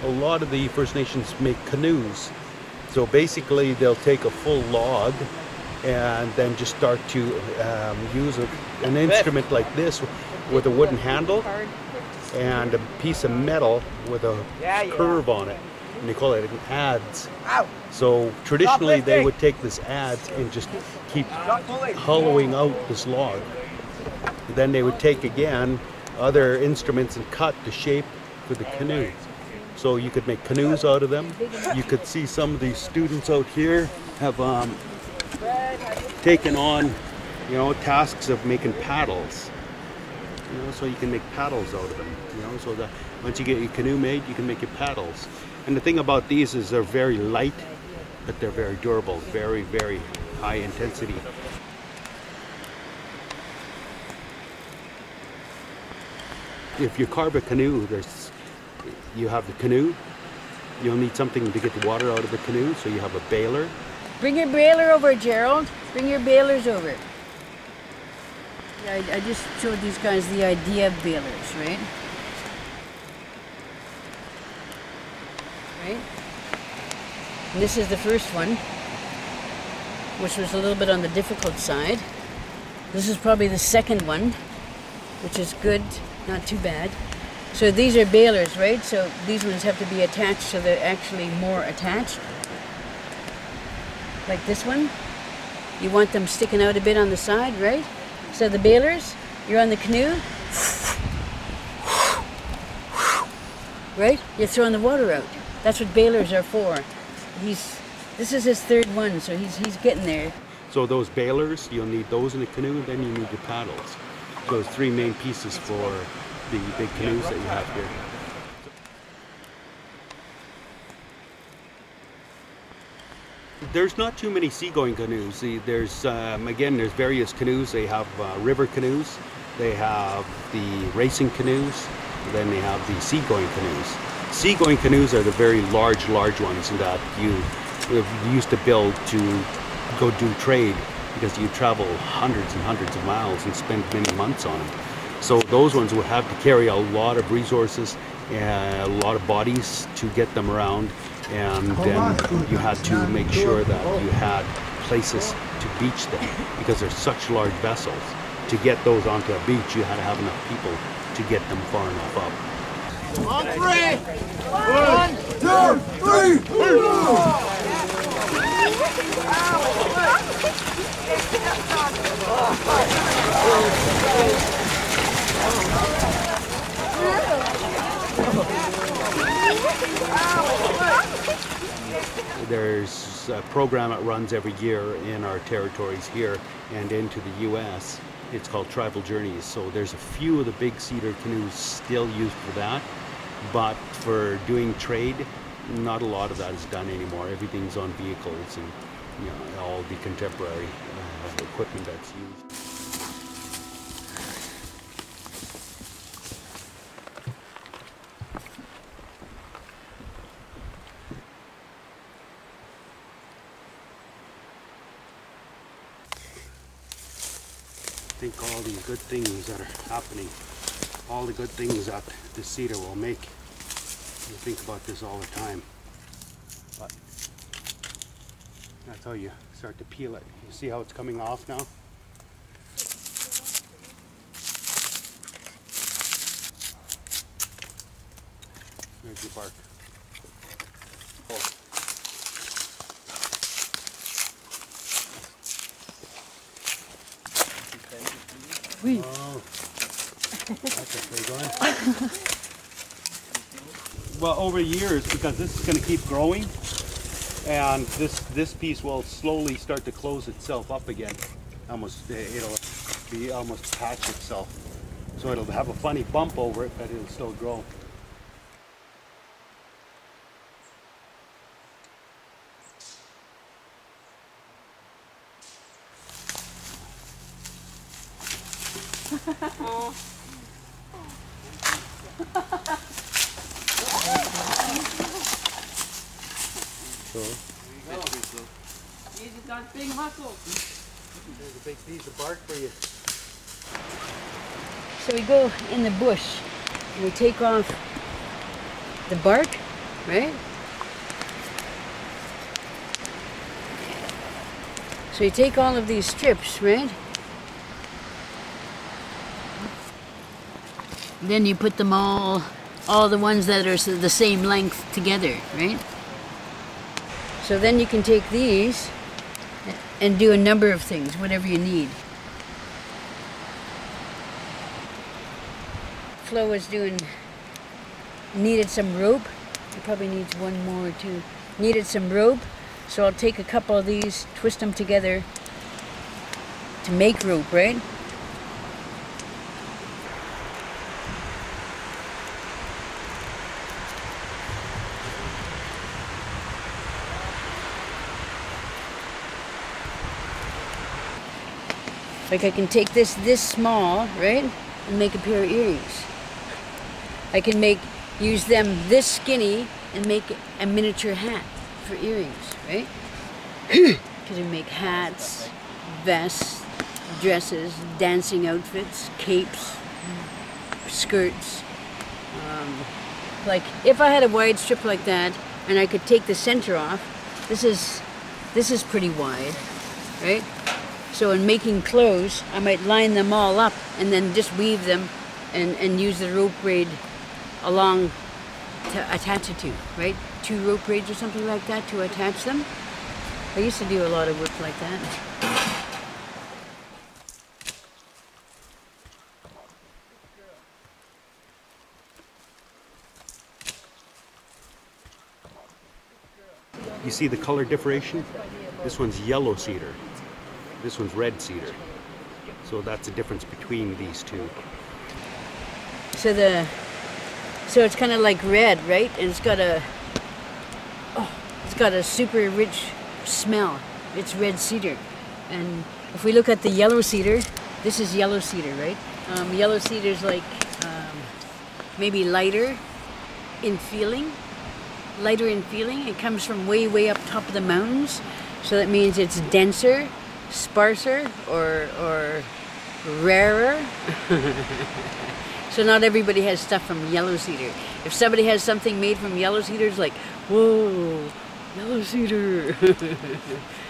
A lot of the First Nations make canoes. So basically they'll take a full log and then just start to use an instrument like this with a wooden handle and a piece of metal with a curve on it. And they call it an adze. So traditionally they would take this adze and just keep hollowing out this log. Then they would take again other instruments and cut the shape for the canoe. So you could make canoes out of them. You could see some of these students out here have taken on, tasks of making paddles. So you can make paddles out of them. So that once you get your canoe made, you can make your paddles. And the thing about these is they're very light, but they're very durable, very, very high intensity. If you carve a canoe, you have the canoe. You'll need something to get the water out of the canoe, so you have a baler. Bring your baler over, Gerald. Bring your balers over. Yeah, I just showed these guys the idea of balers, right? Right? And this is the first one, which was a little bit on the difficult side. This is probably the second one, which is good, not too bad. So these are balers, right? So these ones have to be attached so they're actually more attached. Like this one. You want them sticking out a bit on the side, right? So the balers, you're on the canoe. Right? You're throwing the water out. That's what balers are for. This is his third one, so he's getting there. So those balers, you'll need those in the canoe, then you need your paddles. Those three main pieces for the big canoes that you have here. There's not too many seagoing canoes. There's there's various canoes. They have river canoes, they have the racing canoes, then they have the seagoing canoes. Seagoing canoes are the very large ones that you used to build to go do trade, because you travel hundreds and hundreds of miles and spend many months on them. So those ones would have to carry a lot of resources and a lot of bodies to get them around, and then you had to make sure that you had places to beach them, because they're such large vessels. To get those onto a beach, you had to have enough people to get them far enough up. On three! 1, 2, 3! There's a program that runs every year in our territories here and into the US. It's called Tribal Journeys. So there's a few of the big cedar canoes still used for that, but for doing trade, not a lot of that is done anymore. Everything's on vehicles and all the contemporary equipment that's used. Think all these good things that are happening, all the good things that the cedar will make. You think about this all the time, but that's how you start to peel it. You see how it's coming off now? There's your bark. Oh. Oui. Oh. That's a big one. Well, over years, because this is going to keep growing, and this piece will slowly start to close itself up again. It'll be almost patch itself. So it'll have a funny bump over it, but it'll still grow. So He's got big muscles. there's a big piece of bark for you. So we go in the bush and we take off the bark, right? So you take all of these strips, right? Then you put them all the ones that are the same length together, right? So then you can take these and do a number of things, whatever you need. Flo was needed some rope. He probably needs one more or two. Needed some rope, so I'll take a couple of these, twist them together to make rope, right? Like I can take this small, right, and make a pair of earrings. I can use them this skinny and make a miniature hat for earrings, right? Because you make hats, vests, dresses, dancing outfits, capes, skirts. Like if I had a wide strip like that and I could take the center off, this is pretty wide, right? So in making clothes, I might line them all up and then just weave them and use the rope braid along to attach it to, right? 2 rope braids or something like that to attach them. I used to do a lot of work like that. You see the color differentiation? This one's yellow cedar. This one's red cedar. So that's the difference between these two. So it's kind of like red, right? And it's got a super rich smell. It's red cedar. And if we look at the yellow cedar, this is yellow cedar, right? Yellow cedar is like maybe lighter in feeling. It comes from way up top of the mountains. So that means it's denser, sparser, or rarer. So not everybody has stuff from yellow cedar. If somebody has something made from yellow cedar, it's like, whoa, yellow cedar.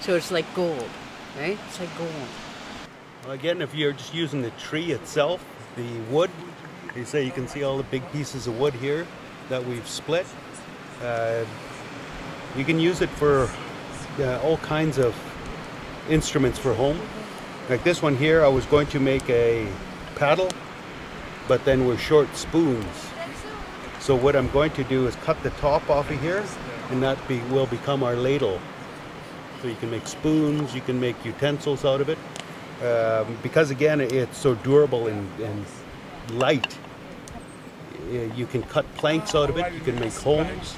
So it's like gold, right? It's like gold. Well, again, if you're just using the tree itself, the wood, you can see all the big pieces of wood here that we've split. You can use it for all kinds of instruments for home. Like this one here, I was going to make a paddle, but then we're short spoons. So what I'm going to do is cut the top off of here, and that will become our ladle. So you can make spoons, you can make utensils out of it. Because again, it's so durable and light, you can cut planks out of it, you can make homes.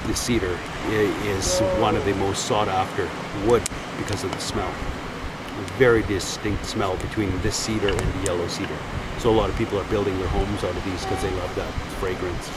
The cedar is one of the most sought after wood because of the smell. A very distinct smell between this cedar and the yellow cedar. So a lot of people are building their homes out of these because they love that fragrance.